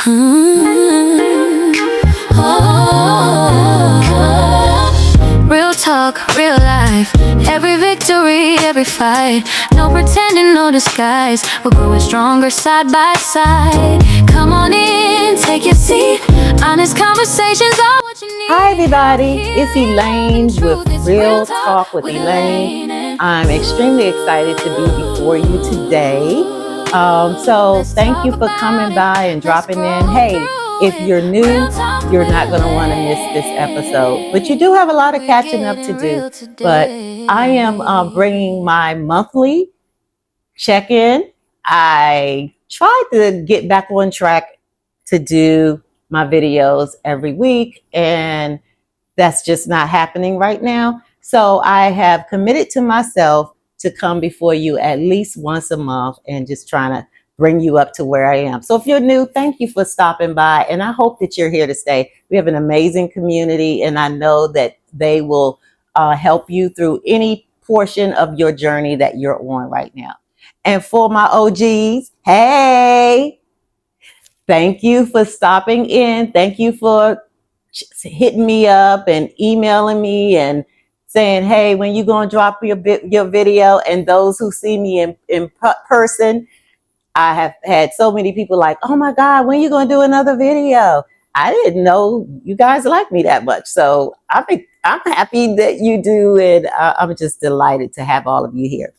Mm. Oh. Real talk, real life. Every victory, every fight. No pretending, no disguise. We're growing stronger side by side. Come on in, take your seat. Honest conversations are what you need. Hi everybody, it's Elaine with Real Talk with Elaine. I'm extremely excited to be before you today. So thank you for coming by and dropping in. Hey, if you're new, you're not going to want to miss this episode, but you do have a lot of catching up to do. But I am bringing my monthly check-in. I tried to get back on track to do my videos every week, and that's just not happening right now. So I have committed to myself to come before you at least once a month and just trying to bring you up to where I am. So if you're new, thank you for stopping by, and I hope that you're here to stay. We have an amazing community, and I know that they will help you through any portion of your journey that you're on right now. And for my OGs, hey, thank you for stopping in. Thank you for hitting me up and emailing me and saying, hey, when you going to drop your video? And those who see me in person, I have had so many people like, oh my God, when you going to do another video? I didn't know you guys like me that much. So I'm happy that you do. And I'm just delighted to have all of you here.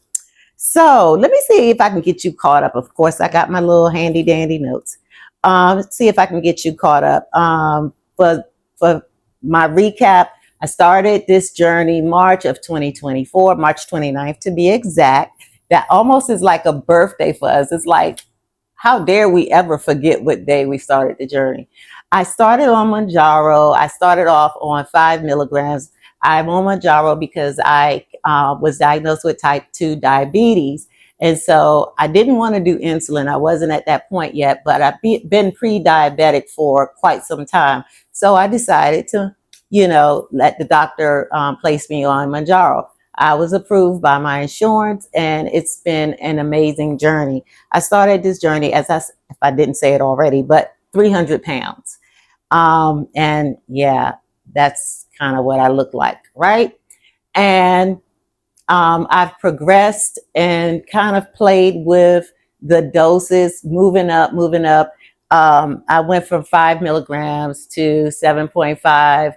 So let me see if I can get you caught up. Of course, I got my little handy dandy notes. See if I can get you caught up. For my recap, I started this journey March of 2024, March 29th to be exact. That almost is like a birthday for us. It's like, how dare we ever forget what day we started the journey? I started on Mounjaro. I started off on 5 milligrams. I'm on Mounjaro because I was diagnosed with type 2 diabetes. And so I didn't want to do insulin. I wasn't at that point yet, but I've been pre-diabetic for quite some time. So I decided to, let the doctor place me on Mounjaro. I was approved by my insurance, and it's been an amazing journey. I started this journey, if I didn't say it already, but 300 pounds. And yeah, that's kind of what I look like, right? And I've progressed and kind of played with the doses, moving up. I went from 5 milligrams to 7.5,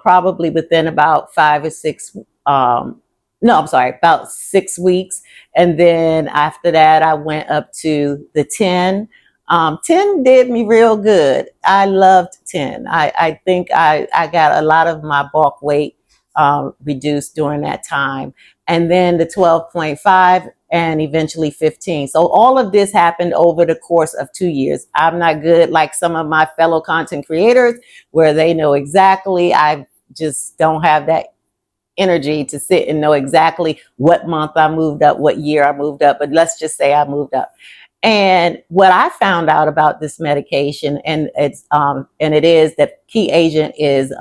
probably within about 5 or 6, about 6 weeks. And then after that, I went up to the 10. 10 did me real good. I loved 10. I think I got a lot of my bulk weight reduced during that time. And then the 12.5 and eventually 15. So all of this happened over the course of 2 years. I'm not good like some of my fellow content creators where they know exactly. I just don't have that energy to sit and know exactly what month I moved up, what year I moved up. But let's just say I moved up. And what I found out about this medication, and it is that key agent is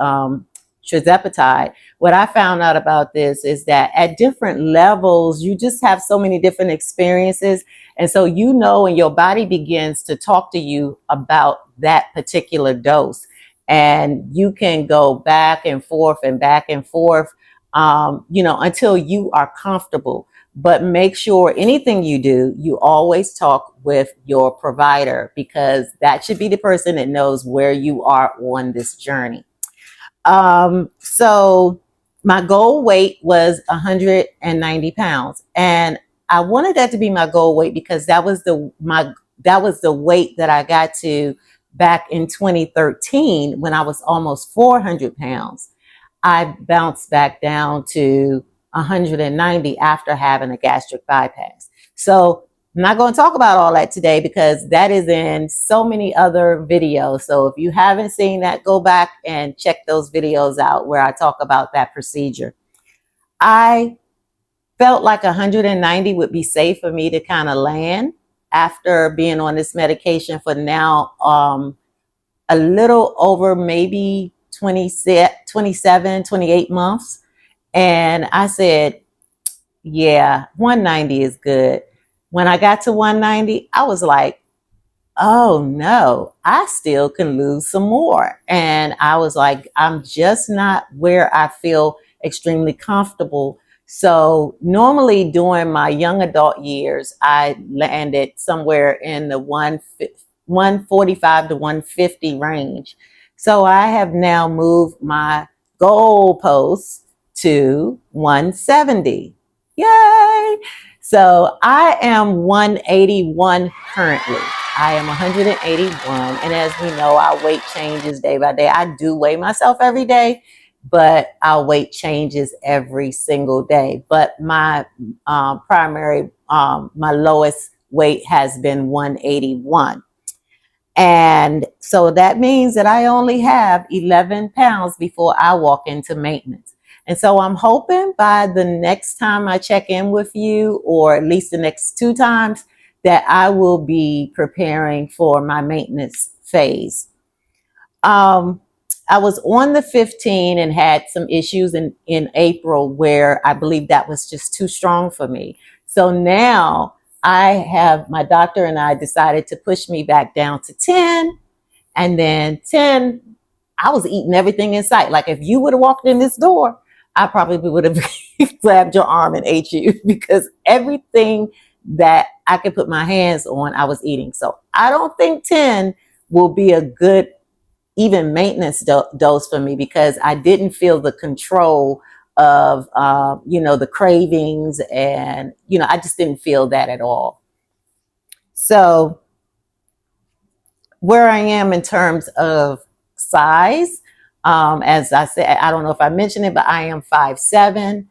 tirzepatide. What I found out about this is that at different levels, you just have so many different experiences. And so, and your body begins to talk to you about that particular dose. And you can go back and forth, until you are comfortable. But make sure anything you do, you always talk with your provider, because that should be the person that knows where you are on this journey. So my goal weight was 190 pounds, and I wanted that to be my goal weight because that was the weight that I got to back in 2013 when I was almost 400 pounds. I bounced back down to 190 after having a gastric bypass. So I'm not going to talk about all that today because that is in so many other videos. So if you haven't seen that, go back and check those videos out where I talk about that procedure. I felt like 190 would be safe for me to kind of land after being on this medication for now a little over maybe 27, 28 months. And I said, yeah, 190 is good. When I got to 190, I was like, oh no, I still can lose some more. And I was like, I'm just not where I feel extremely comfortable. So normally during my young adult years, I landed somewhere in the 145 to 150 range. So I have now moved my goalposts to 170. Yay! So I am 181 currently. I am 181. And as we know, our weight changes day by day. I do weigh myself every day, but our weight changes every single day. But my my lowest weight has been 181. And so that means that I only have 11 pounds before I walk into maintenance. And so I'm hoping by the next time I check in with you, or at least the next two times, that I will be preparing for my maintenance phase. Um, I was on the 15 and had some issues in April where I believe that was just too strong for me. So now I have, my doctor and I decided to push me back down to 10. And then 10, I was eating everything in sight. Like if you would have walked in this door, I probably would have grabbed your arm and ate you, because everything that I could put my hands on, I was eating. So I don't think 10 will be a good even maintenance dose for me, because I didn't feel the control of, the cravings, and, I just didn't feel that at all. So where I am in terms of size, as I said, I don't know if I mentioned it, but I am 5'7".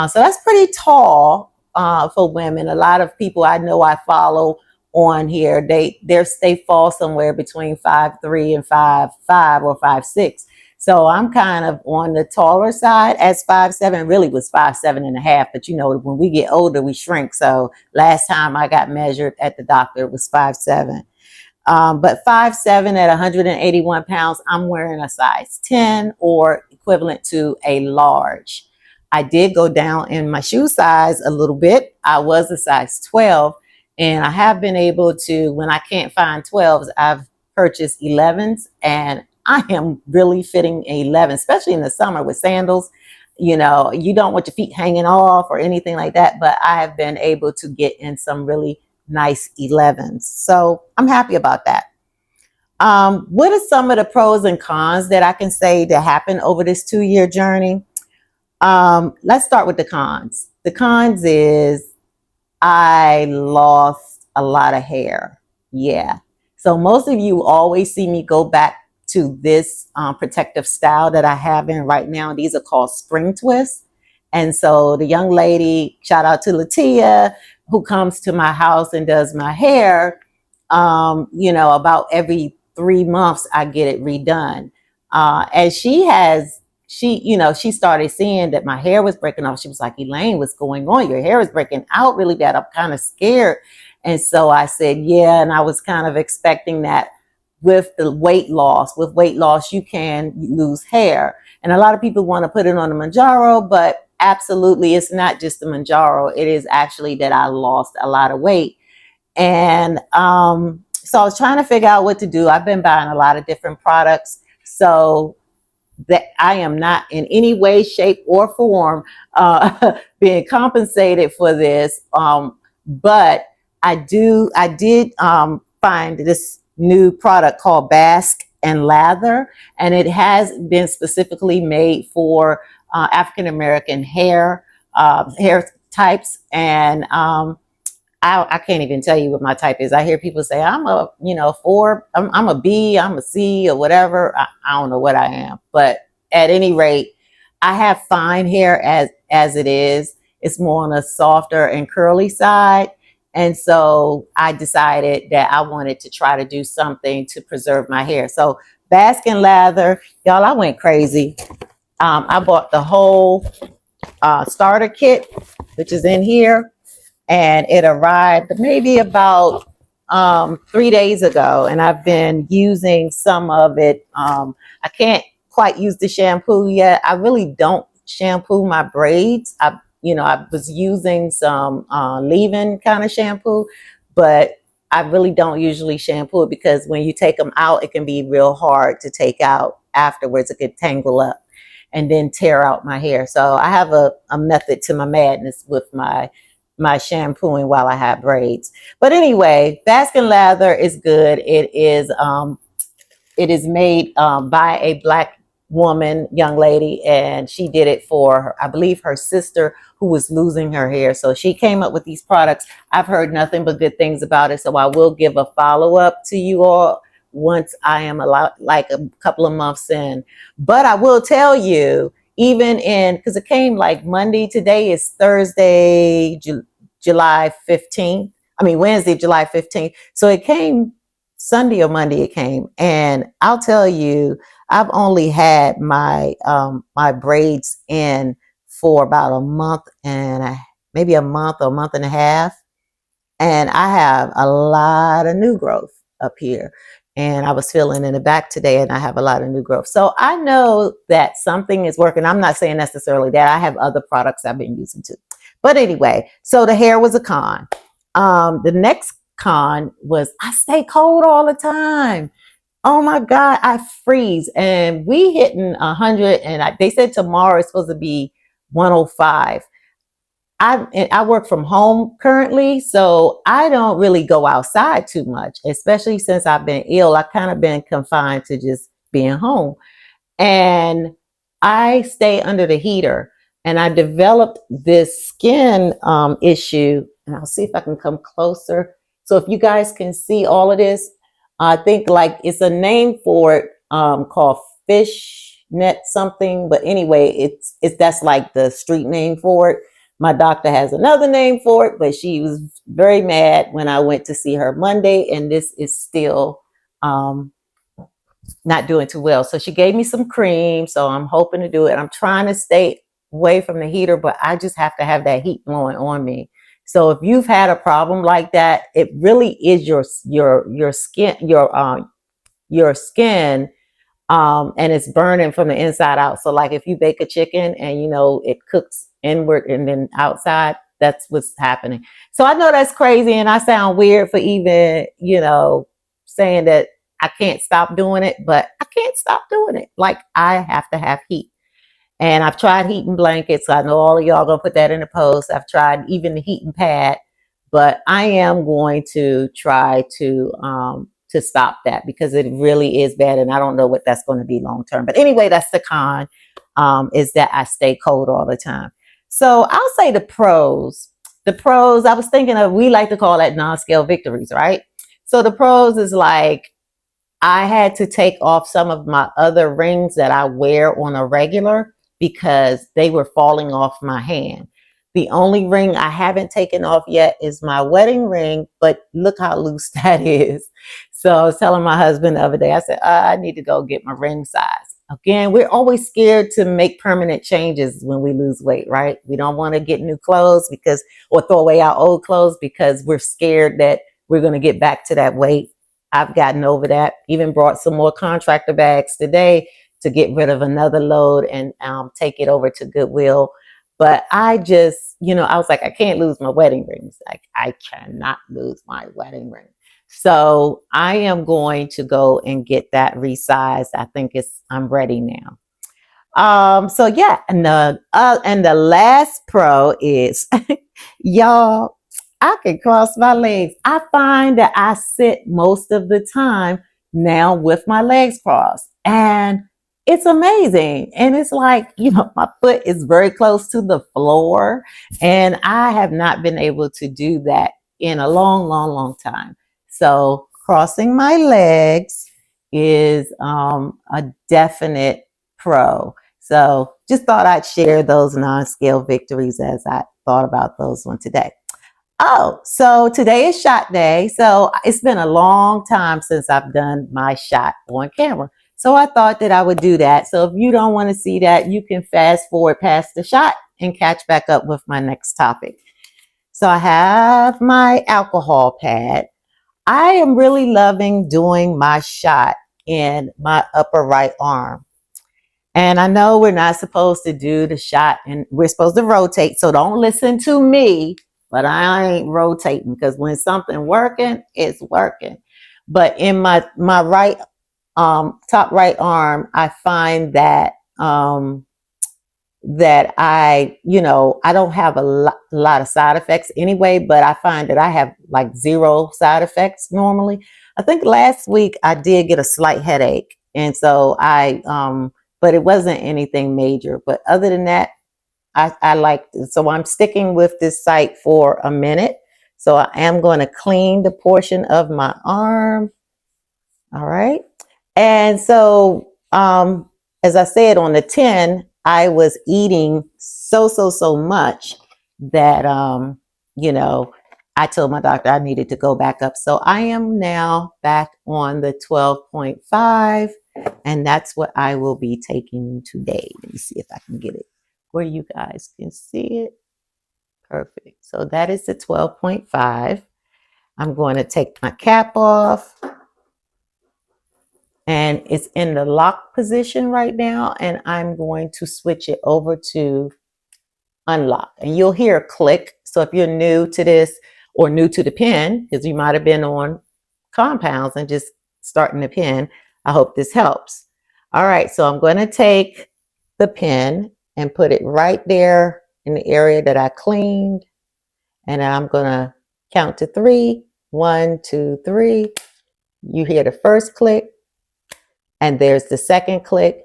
So that's pretty tall for women. A lot of people I know I follow on here, they fall somewhere between 5'3" and 5'5" or 5'6". So I'm kind of on the taller side, as 5'7". Really was 5'7.5", but when we get older, we shrink. So last time I got measured at the doctor, it was 5'7". But 5'7" at 181 pounds, I'm wearing a size 10 or equivalent to a large. I did go down in my shoe size a little bit. I was a size 12, and I have been able to, when I can't find 12s, I've purchased 11s, and I am really fitting a 11, especially in the summer with sandals. You don't want your feet hanging off or anything like that, but I have been able to get in some really nice 11s. So I'm happy about that. What are some of the pros and cons that I can say that happened over this 2-year journey? Let's start with the cons. The cons is I lost a lot of hair. Yeah. So most of you always see me go back to this protective style that I have in right now. These are called spring twists. And so the young lady, shout out to Latia, who comes to my house and does my hair, about every 3 months, I get it redone. And she started seeing that my hair was breaking off. She was like, Elaine, what's going on? Your hair is breaking out really bad. I'm kind of scared. And so I said, yeah. And I was kind of expecting that with the weight loss. With weight loss, you can lose hair. And a lot of people want to put it on the Mounjaro, but absolutely, it's not just the Mounjaro. It is actually that I lost a lot of weight. And so I was trying to figure out what to do. I've been buying a lot of different products. So that I am not in any way, shape, or form being compensated for this. But I did find this new product called Bask and Lather, and it has been specifically made for African American hair types. And I can't even tell you what my type is. I hear people say I'm a, 4, I'm a B, I'm a C, or whatever. I don't know what I am, but at any rate, I have fine hair as it is. It's more on a softer and curly side. And so I decided that I wanted to try to do something to preserve my hair. So Bask and Lather, y'all, I went crazy. I bought the whole starter kit, which is in here. And it arrived maybe about 3 days ago, and I've been using some of it. I can't quite use the shampoo yet. I really don't shampoo my braids. I was using some leave-in kind of shampoo, but I really don't usually shampoo it because when you take them out, it can be real hard to take out afterwards. It could tangle up and then tear out my hair. So I have a method to my madness with my shampooing while I have braids. But anyway, Baskin Lather is good. It is made by a Black woman, young lady, and she did it for her, I believe, her sister who was losing her hair. So she came up with these products. I've heard nothing but good things about it. So I will give a follow up to you all once I am like a couple of months in. But I will tell you, even in, because it came like Monday, today is Thursday, July 15th. I mean, Wednesday, July 15th. So it came Sunday or Monday it came, and I'll tell you, I've only had my braids in for about a month and maybe a month or a month and a half, and I have a lot of new growth up here. And I was feeling in the back today, and I have a lot of new growth. So I know that something is working. I'm not saying necessarily that. I have other products I've been using too. But anyway, so the hair was a con. The next con was I stay cold all the time. Oh my God, I freeze. And we hitting 100, and they said tomorrow it's supposed to be 105. I work from home currently, so I don't really go outside too much, especially since I've been ill. I've kind of been confined to just being home. And I stay under the heater, and I developed this skin issue. And I'll see if I can come closer. So if you guys can see all of this, I think like it's a name for it called fish net something. But anyway, it's that's like the street name for it. My doctor has another name for it, but she was very mad when I went to see her Monday, and this is still not doing too well. So she gave me some cream. So I'm hoping to do it. I'm trying to stay away from the heater, but I just have to have that heat blowing on me. So if you've had a problem like that, it really is your skin, your skin, and it's burning from the inside out. So like if you bake a chicken and you know it cooks inward and then outside, that's what's happening. So I know that's crazy, and I sound weird for even, saying that I can't stop doing it, but I can't stop doing it. Like I have to have heat. And I've tried heating blankets. I know all of y'all gonna put that in the post. I've tried even the heating pad, but I am going to try to stop that because it really is bad, and I don't know what that's going to be long term. But anyway, that's the con, is that I stay cold all the time. So I'll say the pros. The pros, I was thinking of, we like to call that non-scale victories, right? So the pros is like I had to take off some of my other rings that I wear on a regular because they were falling off my hand. The only ring I haven't taken off yet is my wedding ring, but look how loose that is. So I was telling my husband the other day, I said, I need to go get my ring size. Again, we're always scared to make permanent changes when we lose weight, right? We don't want to get new clothes or throw away our old clothes because we're scared that we're going to get back to that weight. I've gotten over that. Even brought some more contractor bags today to get rid of another load and take it over to Goodwill. But I just, I was like, I can't lose my wedding rings. Like I cannot lose my wedding ring. So I am going to go and get that resized. I think I'm ready now. So yeah, and the last pro is y'all, I can cross my legs. I find that I sit most of the time now with my legs crossed, and it's amazing. And it's like, my foot is very close to the floor, and I have not been able to do that in a long, long, long time. So crossing my legs is a definite pro. So just thought I'd share those non-scale victories as I thought about those one today. Oh, so today is shot day. So it's been a long time since I've done my shot on camera. So I thought that I would do that. So if you don't want to see that, you can fast forward past the shot and catch back up with my next topic. So I have my alcohol pad. I am really loving doing my shot in my upper right arm. And I know we're not supposed to do the shot and we're supposed to rotate. So don't listen to me but I ain't rotating because when something working, it's working. But in my right top right arm, I find that that I don't have a lot of side effects anyway, but I find that I have like zero side effects normally. I think last week I did get a slight headache, and so but it wasn't anything major. But other than that, I like it. So I'm sticking with this site for a minute. So I am going to clean the portion of my arm. All right. And so, as I said on the 10, I was eating so much that, you know, I told my doctor I needed to go back up. So I am now back on the 12.5, and that's what I will be taking today. Let me see if I can get it where you guys can see it. Perfect. So that is the 12.5. I'm going to take my cap off, and it's in the lock position right now, and I'm going to switch it over to unlock, and you'll hear a click. So if you're new to this or new to the pen, because you might have been on compounds and just starting the pen, I hope this helps. All right, so I'm going to take the pen and put it right there in the area that I cleaned, and I'm going to count to 3. 1, 2, 3. You hear the first click, and there's the second click.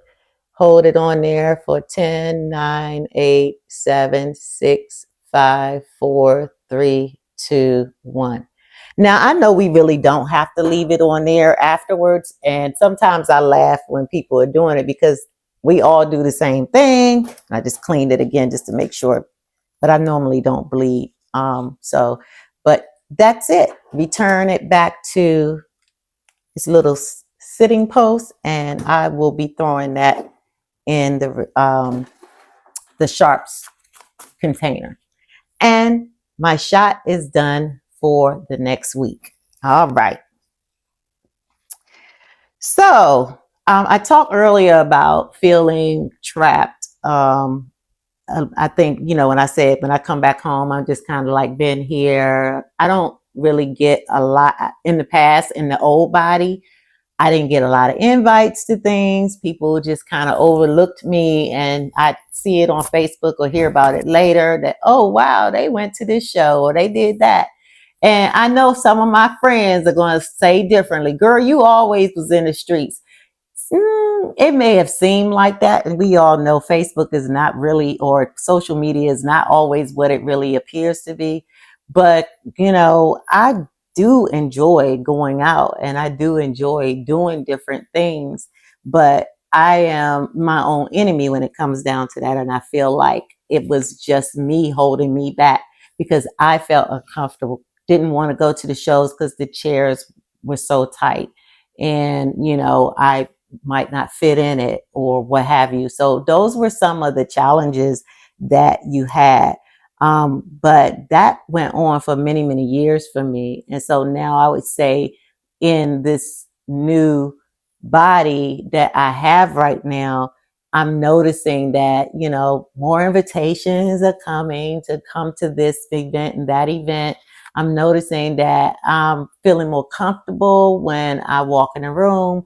Hold it on there for 10, 9, 8, 7, 6, 5, 4, 3, 2, 1. Now, I know we really don't have to leave it on there afterwards. And sometimes I laugh when people are doing it because we all do the same thing. I just cleaned it again just to make sure, but I normally don't bleed. But that's it. Return it back to its little sitting post, and I will be throwing that in the sharps container. And my shot is done for the next week. All right. So I talked earlier about feeling trapped. I think, when I said when I come back home, I'm just kind of like been here. I don't really get a lot in the past in the old body. I didn't get a lot of invites to things. People just kind of overlooked me, and I see it on Facebook or hear about it later that, oh, wow, they went to this show or they did that. And I know some of my friends are going to say differently. Girl, you always was in the streets. It may have seemed like that. And we all know Facebook is not really, or social media is not always what it really appears to be. But, I do enjoy going out, and I do enjoy doing different things, but I am my own enemy when it comes down to that. And I feel like it was just me holding me back because I felt uncomfortable, didn't want to go to the shows because the chairs were so tight, and, I might not fit in it or what have you. So those were some of the challenges that you had. But that went on for many, many years for me. And so now I would say in this new body that I have right now, I'm noticing that, more invitations are coming to come to this event and that event. I'm noticing that I'm feeling more comfortable when I walk in a room.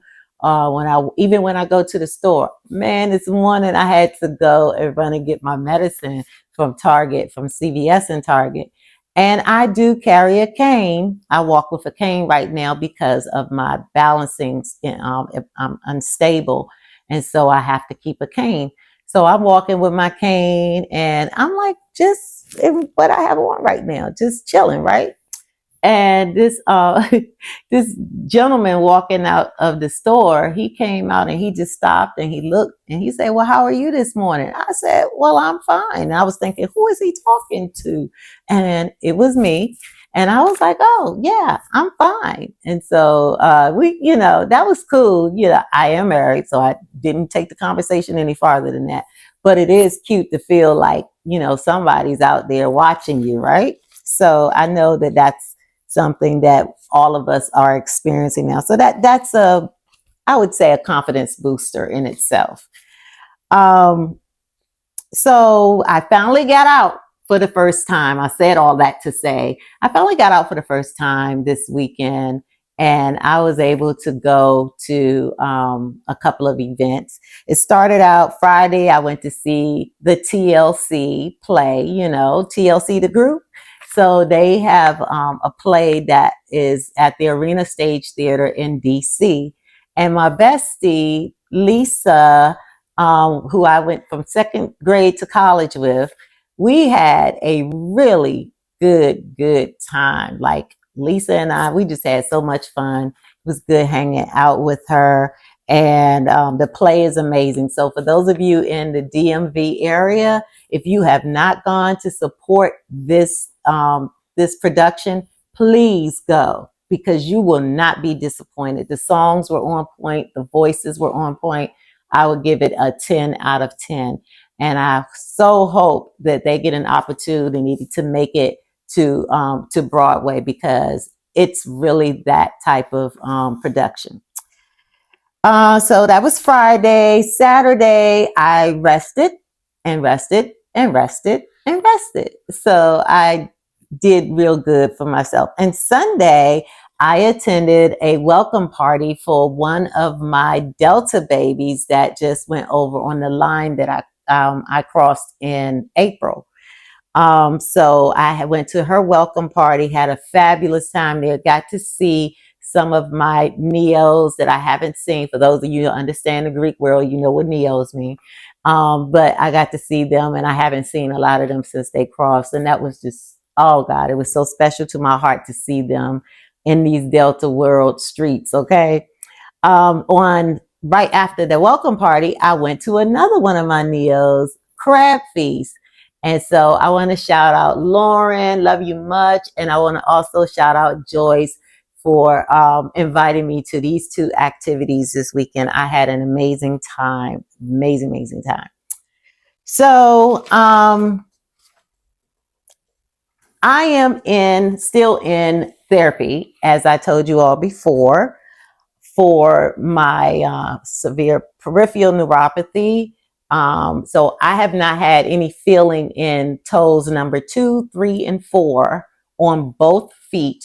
Even when I go to the store. Man, this morning I had to go and run and get my medicine from Target, from CVS and Target. And I do carry a cane. I walk with a cane right now because of my balancing. I'm unstable. And so I have to keep a cane. So I'm walking with my cane, and I'm like, just what I have on right now, just chilling, right? And this this gentleman walking out of the store, he came out and he just stopped and he looked and he said, well, how are you this morning? I said, well, I'm fine. And I was thinking, who is he talking to? And it was me. And I was like, oh yeah, I'm fine. And so that was cool. I am married, so I didn't take the conversation any farther than that. But it is cute to feel like, somebody's out there watching you, right? So I know that that's something that all of us are experiencing now. So that's I would say a confidence booster in itself. So I finally got out for the first time. I said all that to say I finally got out for the first time this weekend, and I was able to go to a couple of events. It started out Friday. I went to see the TLC play, TLC, the group. So they have a play that is at the Arena Stage Theater in DC. And my bestie, Lisa, who I went from second grade to college with, we had a really good time. Like Lisa and I, we just had so much fun. It was good hanging out with her. And the play is amazing. So for those of you in the DMV area, if you have not gone to support this this production, please go, because you will not be disappointed. The songs were on point. The voices were on point. I would give it a 10 out of 10. And I so hope that they get an opportunity to make it to Broadway, because it's really that type of production. So that was Friday. Saturday, I rested and rested and rested and rested. So I did real good for myself. And Sunday, I attended a welcome party for one of my Delta babies that just went over on the line that I crossed in April. So I went to her welcome party, had a fabulous time there, got to see some of my neos that I haven't seen. For those of you who understand the Greek world, you know what neos mean. But I got to see them, and I haven't seen a lot of them since they crossed. And that was just, oh God, it was so special to my heart to see them in these Delta world streets, okay? On right after the welcome party, I went to another one of my neos, crab feast. And so I want to shout out Lauren, love you much. And I want to also shout out Joyce for inviting me to these two activities this weekend. I had an amazing time, amazing time. So I am still in therapy, as I told you all before, for my severe peripheral neuropathy. So I have not had any feeling in toes number 2, 3, and 4 on both feet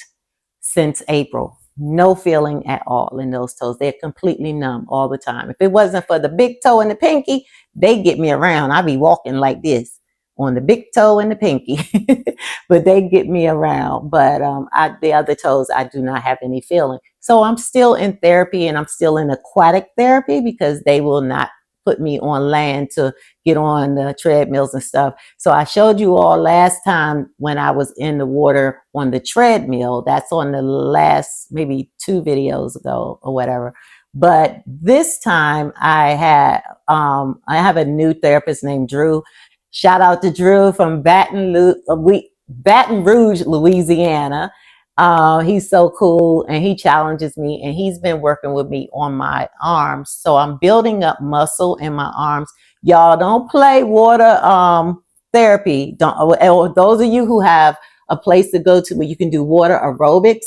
since April. No feeling at all in those toes. They're completely numb all the time. If it wasn't for the big toe and the pinky, they get me around. I'd be walking like this on the big toe and the pinky, but they get me around. But the other toes, I do not have any feeling. So I'm still in therapy, and I'm still in aquatic therapy, because they will not put me on land to get on the treadmills and stuff. So I showed you all last time when I was in the water on the treadmill. That's on the last maybe 2 videos ago or whatever. But this time I have a new therapist named Drew. Shout out to Drew from Baton Rouge, Louisiana. He's so cool, and he challenges me, and he's been working with me on my arms. So I'm building up muscle in my arms. Y'all don't play water therapy. Or those of you who have a place to go to where you can do water aerobics,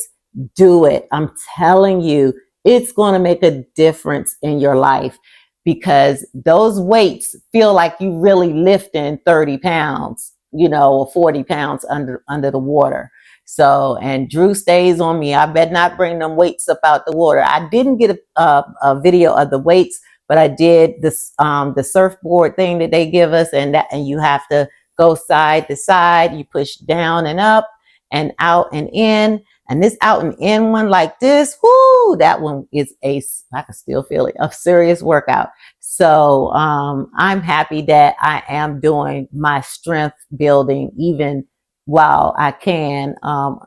do it. I'm telling you, it's going to make a difference in your life, because those weights feel like you really lifting 30 pounds, or 40 pounds under the water. So, and Drew stays on me. I better not bring them weights up out the water. I didn't get a video of the weights, but I did this, the surfboard thing that they give us, and you have to go side to side. You push down and up and out and in. And this out and in one like this, whoo, that one is I can still feel it, a serious workout. So I'm happy that I am doing my strength building even while I can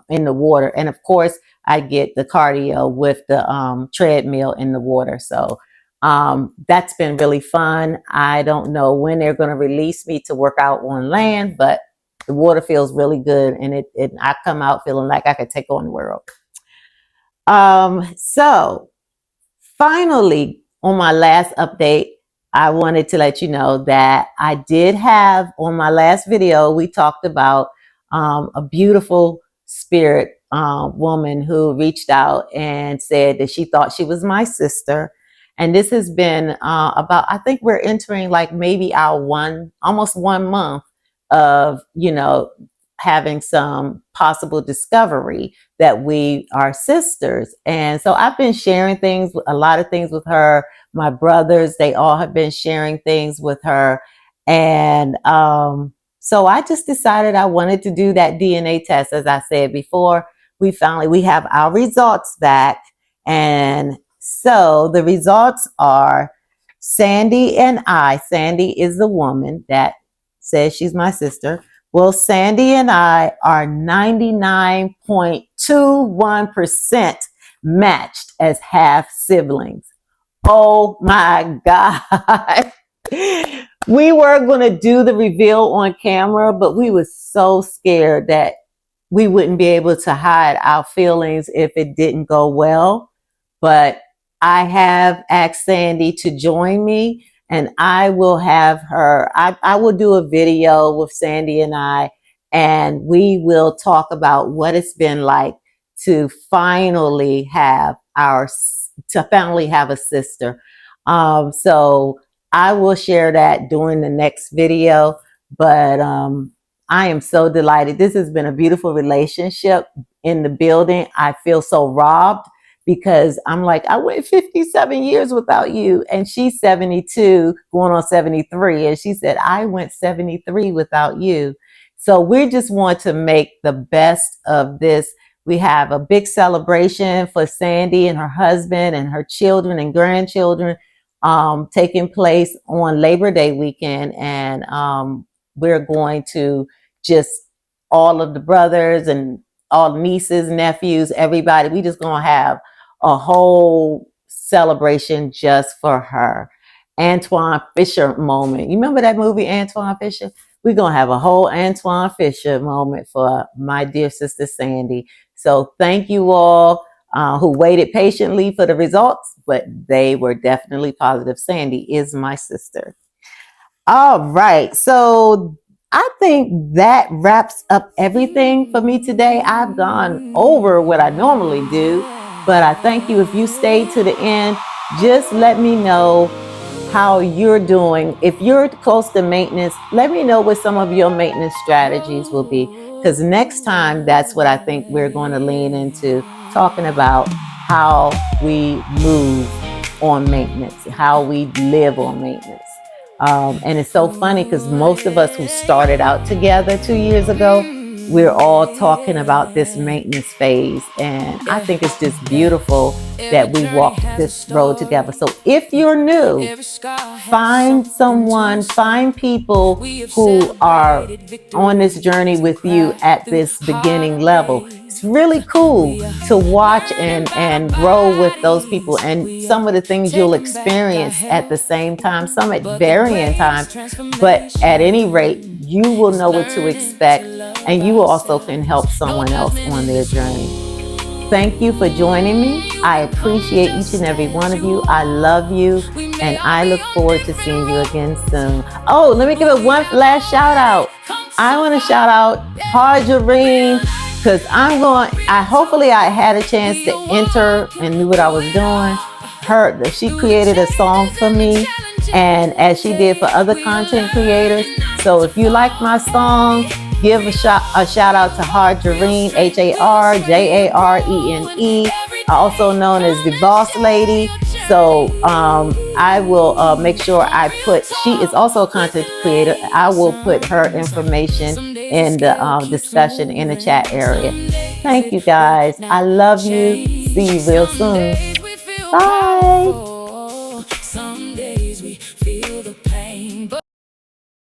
in the water. And of course, I get the cardio with the treadmill in the water. So that's been really fun. I don't know when they're going to release me to work out on land, but the water feels really good, and I come out feeling like I could take on the world. So finally, on my last update, I wanted to let you know that I did have, on my last video, we talked about a beautiful spirit woman who reached out and said that she thought she was my sister. And this has been about, I think we're entering like maybe our almost 1 month of, having some possible discovery that we are sisters. And so I've been sharing a lot of things with her. My brothers, they all have been sharing things with her. And so I just decided I wanted to do that DNA test. As I said before, we have our results back. And so the results are Sandy is the woman that says she's my sister. Well, Sandy and I are 99.21% matched as half siblings. Oh my God. We were going to do the reveal on camera, but we were so scared that we wouldn't be able to hide our feelings if it didn't go well. But I have asked Sandy to join me, and I will have her, I will do a video with Sandy and I, and we will talk about what it's been like to finally have a sister. So I will share that during the next video, but I am so delighted. This has been a beautiful relationship in the building. I feel so robbed because I'm like, I went 57 years without you. And she's 72, going on 73. And she said, I went 73 without you. So we just want to make the best of this. We have a big celebration for Sandy and her husband and her children and grandchildren taking place on Labor Day weekend. And we're going to just all of the brothers and all nieces, nephews, everybody. We just gonna have a whole celebration just for her. Antoine Fisher moment. You remember that movie, Antoine Fisher? We're gonna have a whole Antoine Fisher moment for my dear sister Sandy. So thank you all who waited patiently for the results, but they were definitely positive. Sandy is my sister. All right. So I think that wraps up everything for me today. I've gone over what I normally do, but I thank you. If you stayed to the end, just let me know how you're doing. If you're close to maintenance, let me know what some of your maintenance strategies will be, because next time, that's what I think we're going to lean into, talking about how we move on maintenance, how we live on maintenance. And it's so funny because most of us who started out together 2 years ago, we're all talking about this maintenance phase. And I think it's just beautiful that we walked this road together. So if you're new, find people who are on this journey with you at this beginning level. It's really cool to watch and grow with those people, and some of the things you'll experience at the same time, some at varying times, but at any rate, you will know what to expect, and you also can help someone else on their journey. Thank you for joining me. I appreciate each and every one of you. I love you, and I look forward to seeing you again soon. Oh, let me give it one last shout out. I want to shout out Harjareen, because hopefully I had a chance to enter and knew what I was doing. She created a song for me, and as she did for other content creators. So if you like my song, give a shout out to Harjareen, Harjarene, also known as the Boss Lady. So I will make sure she is also a content creator. I will put her information in the discussion in the chat area. Thank you guys. I love you. See you real soon. Bye. Some days we feel the pain.